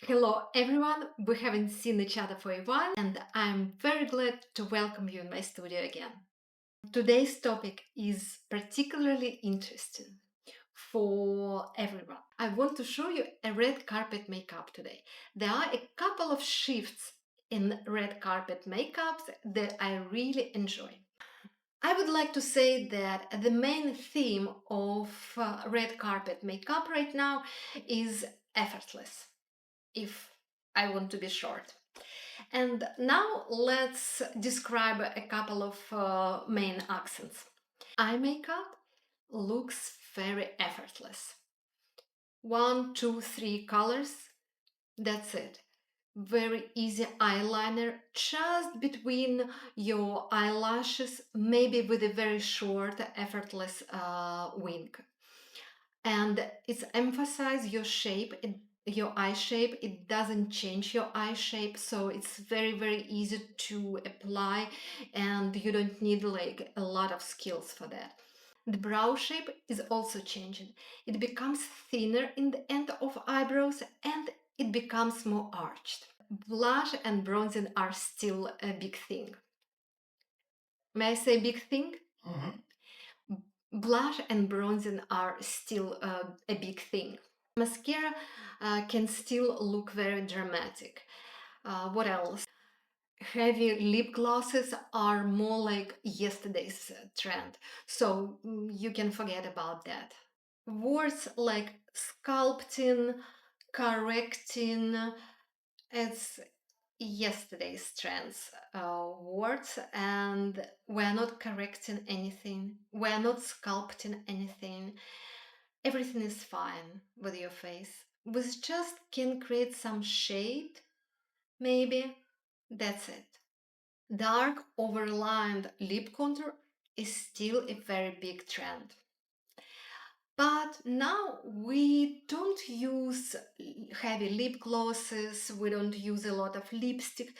Hello everyone, we haven't seen each other for a while and I'm very glad to welcome you in my studio again. Today's topic is particularly interesting for everyone. I want to show you a red carpet makeup today. There are a couple of shifts in red carpet makeups that I really enjoy. I would like to say that the main theme of red carpet makeup right now is effortless, if I want to be short. And now let's describe a couple of main accents. Eye makeup looks very effortless. One, two, three colors, that's it. Very easy eyeliner just between your eyelashes, maybe with a very short, effortless wing. And it's emphasize your shape, your eye shape. It doesn't change your eye shape, so it's very easy to apply, and you don't need like a lot of skills for that. The brow shape is also changing. It becomes thinner in the end of eyebrows and it becomes more arched. Blush and bronzing are still a big thing. May I say big thing? Blush and bronzing are still a big thing. Mascara can still look very dramatic. What else? Heavy lip glosses are more like yesterday's trend, so you can forget about that. Words like sculpting, correcting, it's yesterday's trends words, and we're not correcting anything, we're not sculpting anything. Everything is fine with your face. We just can create some shade, maybe. That's it. Dark overlined lip contour is still a very big trend. But now we don't use heavy lip glosses, we don't use a lot of lipstick.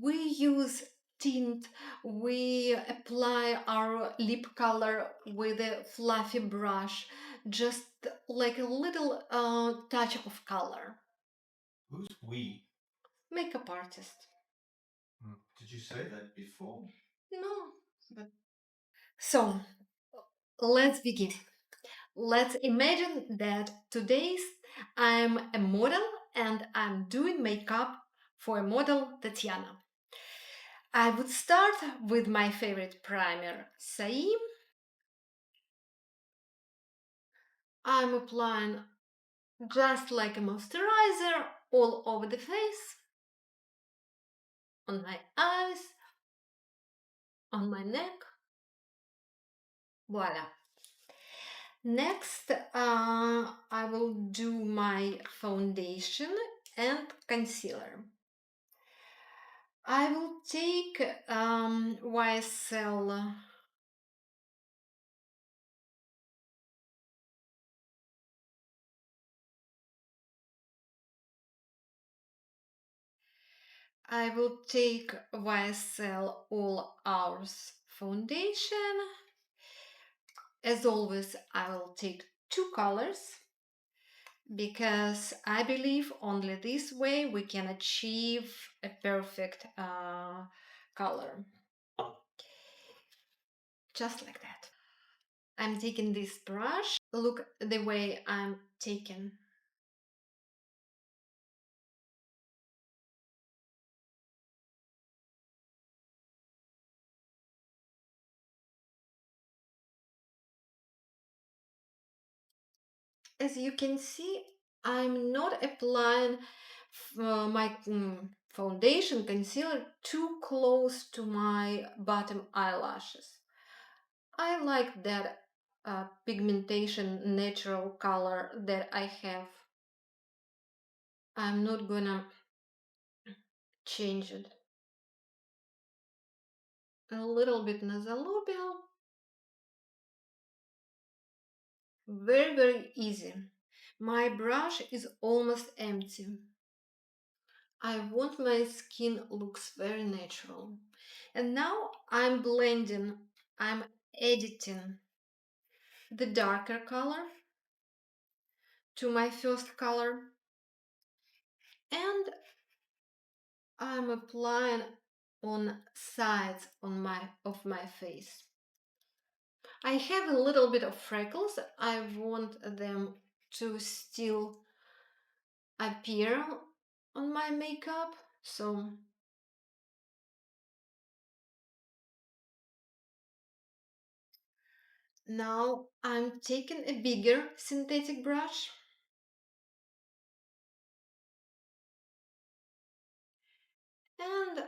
We use tint, we apply our lip color with a fluffy brush, just like a little touch of color. Who's we? Makeup artist. Did you say that before? No, but so let's begin. Let's imagine that today's I'm a model and I'm doing makeup for a model Tatiana. I would start with my favorite primer, Saim. I'm applying just like a moisturizer all over the face, on my eyes, on my neck. Voila. Next, I will do my foundation and concealer. I will take YSL YSL All Hours foundation. As always, I will take two colors because I believe only this way we can achieve a perfect color. Just like that. I'm taking this brush. Look the way I'm taking. As you can see, I'm not applying my foundation concealer too close to my bottom eyelashes. I like that pigmentation natural color that I have. I'm not gonna change it. A little bit nasolabial. Very easy. My brush is almost empty. I want my skin looks very natural. And now I'm blending, I'm editing the darker color to my first color I'm applying on sides of my face. I have a little bit of freckles. I want them to still appear on my makeup. So now I'm taking a bigger synthetic brush and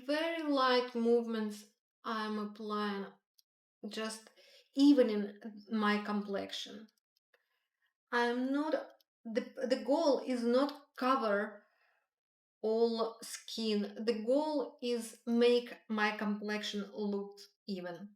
very light movements I'm applying, just evening my complexion. I'm not the goal is not cover all skin. The goal is make my complexion look even.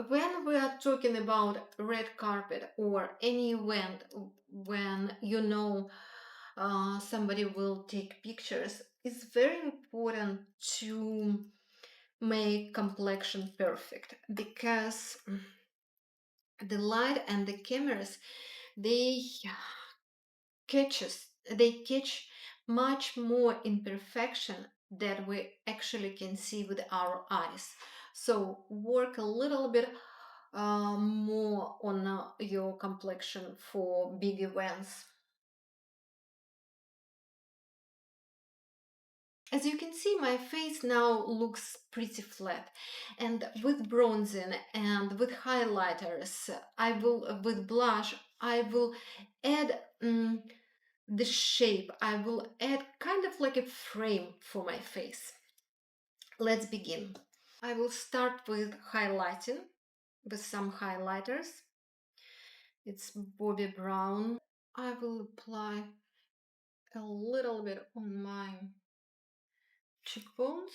When we are talking about red carpet or any event when somebody will take pictures, it's very important to make complexion perfect because the light and the cameras they they catch much more imperfection that we actually can see with our eyes. So work a little bit more on your complexion for big events. As you can see, my face now looks pretty flat, and with bronzing and with highlighters, with blush, I will add the shape. I will add kind of like a frame for my face. Let's begin. I will start with highlighting with some highlighters. It's Bobbi Brown. I will apply a little bit on my cheekbones.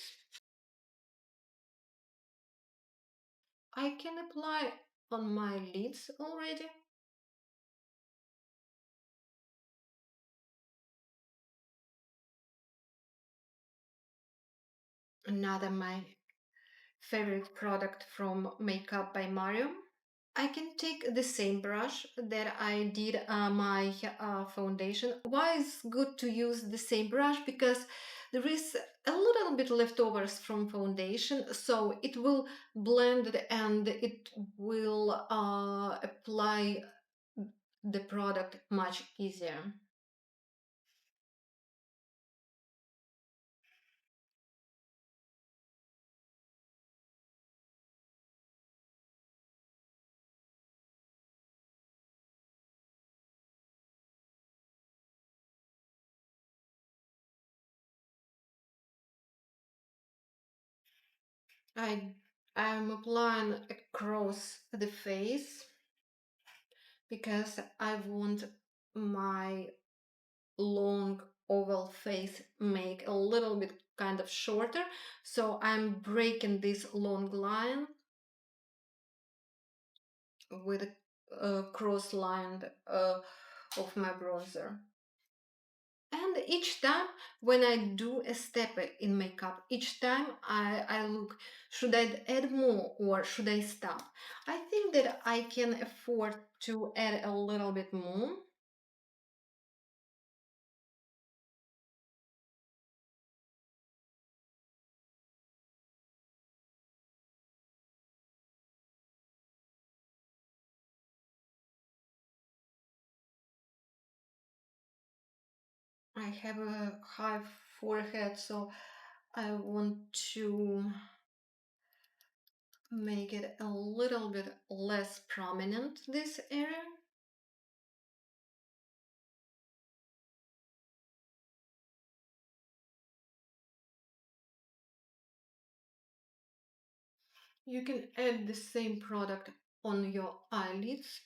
I can apply on my lids already. Another my favorite product from Makeup by Mario. I can take the same brush that I did my foundation. Why is good to use the same brush? Because there is a little bit leftovers from foundation, so it will blend it and it will apply the product much easier. I I'm applying across the face because I want my long oval face make a little bit kind of shorter, so I'm breaking this long line with a cross line of my bronzer. And each time when I do a step in makeup, each time I look, should I add more or should I stop? I think that I can afford to add a little bit more. I have a high forehead, so I want to make it a little bit less prominent, this area. You can add the same product on your eyelids.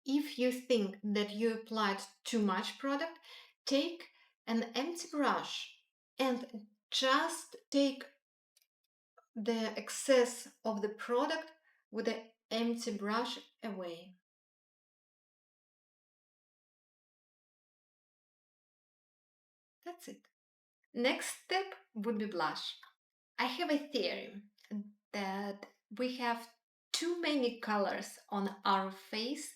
If you think that you applied too much product, take an empty brush and just take the excess of the product with the empty brush away. That's it. Next step would be blush. I have a theory that we have too many colors on our face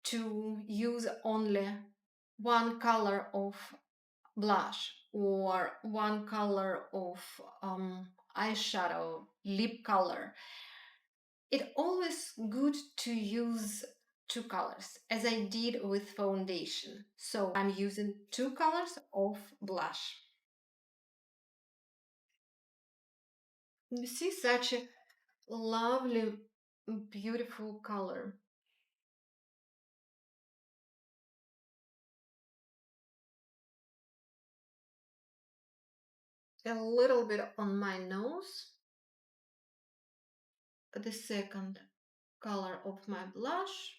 to use only one color of blush or one color of eyeshadow, lip color. It's always good to use two colors, as I did with foundation. So I'm using two colors of blush. You see such a lovely, beautiful color. A little bit on my nose, the second color of my blush.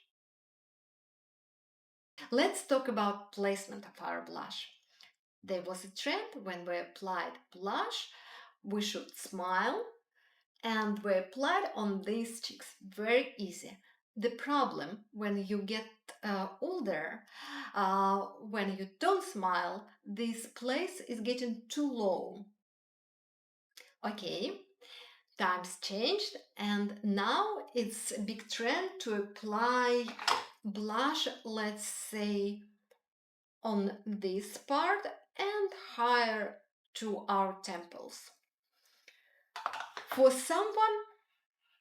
Let's talk about placement of our blush. There was a trend when we applied blush, we should smile, and we applied on these cheeks. Very easy. The problem when you get older, when you don't smile, this place is getting too low. Okay, times changed, and now it's a big trend to apply blush, let's say, on this part and higher to our temples. For someone,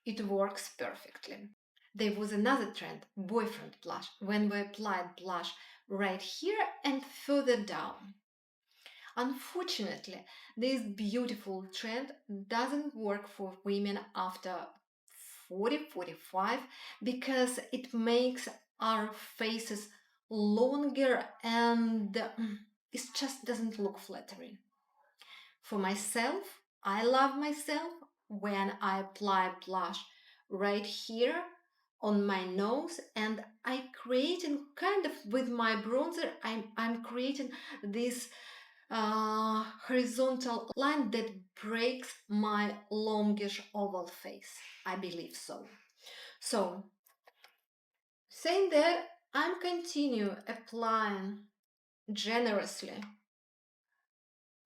it works perfectly. There was another trend, boyfriend blush, when we applied blush right here and further down. Unfortunately, this beautiful trend doesn't work for women after 40, 45 because it makes our faces longer and it just doesn't look flattering. For myself, I love myself when I apply blush right here on my nose and I creating kind of with my bronzer, I'm creating this horizontal line that breaks my longish oval face. I believe so. So, saying that, I'm continue applying generously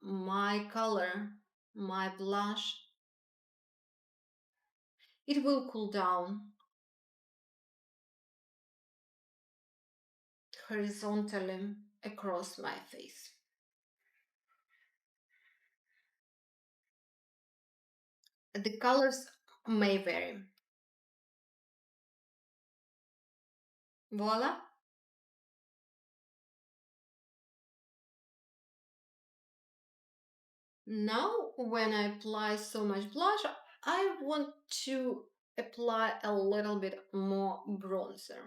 my color, my blush. It will cool down horizontally across my face. The colors may vary. Voila! Now, when I apply so much blush, I want to apply a little bit more bronzer.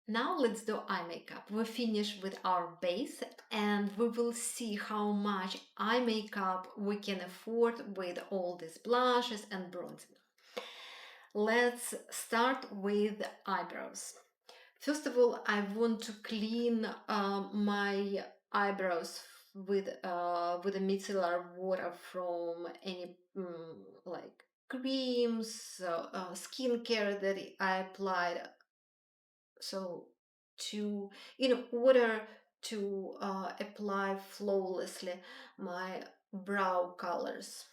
Now let's do eye makeup. We finish with our base and we will see how much eye makeup we can afford with all these blushes and bronzing. Let's start with eyebrows. First of all, I want to clean my eyebrows with a micellar water from any like creams, skincare that I applied. So to in order to apply flawlessly my brow colors.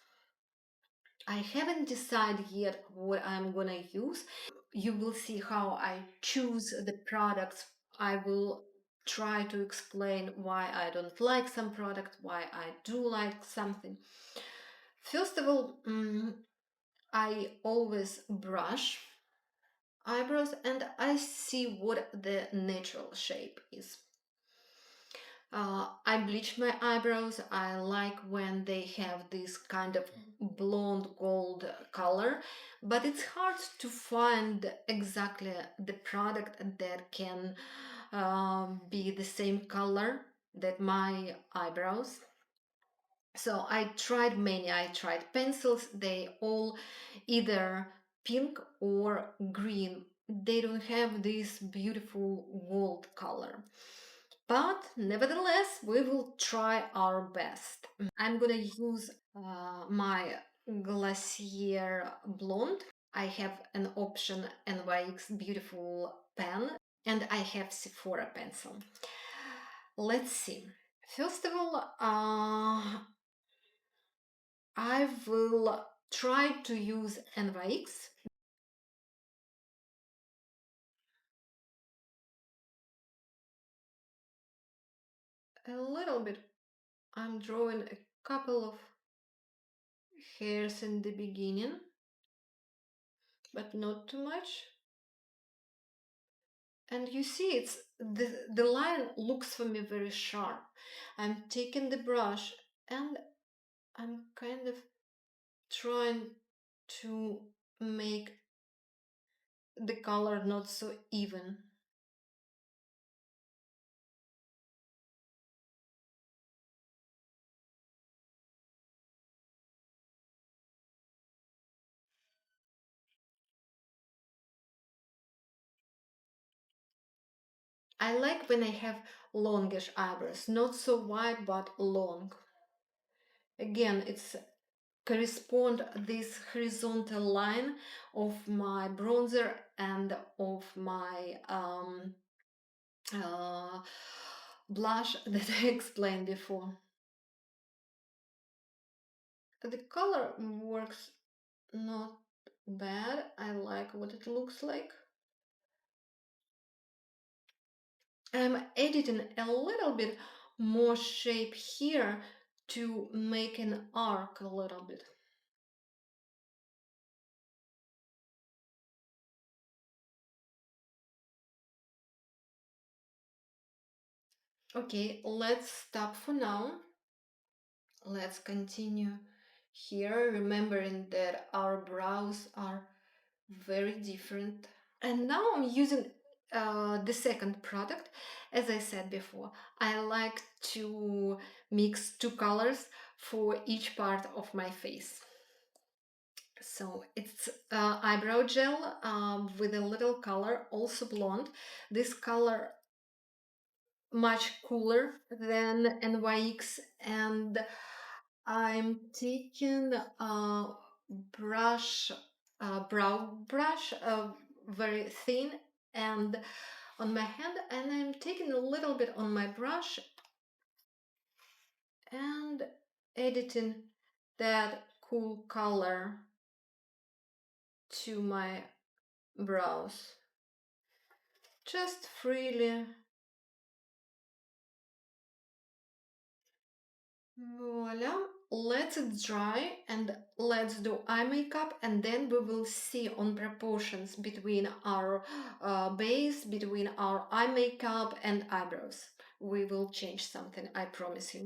I haven't decided yet what I'm gonna use. You will see how I choose the products. I will try to explain why I don't like some product, why I do like something. First of all, I always brush eyebrows and I see what the natural shape is. I bleach my eyebrows. I like when they have this kind of blonde gold color, but it's hard to find exactly the product that can be the same color that my eyebrows. So I tried many. I tried pencils. They all either pink or green. They don't have this beautiful gold color. But nevertheless, we will try our best. I'm gonna use my Glacier Blonde. I have an option NYX Beautiful pen and I have Sephora pencil. Let's see. First of all, I will try to use NYX. A little bit. I'm drawing a couple of hairs in the beginning, but not too much. And you see, it's the line looks for me very sharp. I'm taking the brush and I'm kind of trying to make the color not so even. I like when I have longish eyebrows, not so wide but long. Again, it's correspond this horizontal line of my bronzer and of my uh, blush that I explained before. The color works not bad. I like what it looks like. I'm editing a little bit more shape here to make an arc a little bit. Okay, let's stop for now. Let's continue here, remembering that our brows are very different. And now I'm using the second product. As I said before, I like to mix two colors for each part of my face. So it's eyebrow gel with a little color, also blonde. This color much cooler than NYX, and I'm taking a brush, brow brush, very thin, and on my hand, and I'm taking a little bit on my brush and editing that cool color to my brows, just freely. Voila, let it dry and let's do eye makeup, and then we will see on proportions between our base, between our eye makeup and eyebrows. We will change something, I promise you.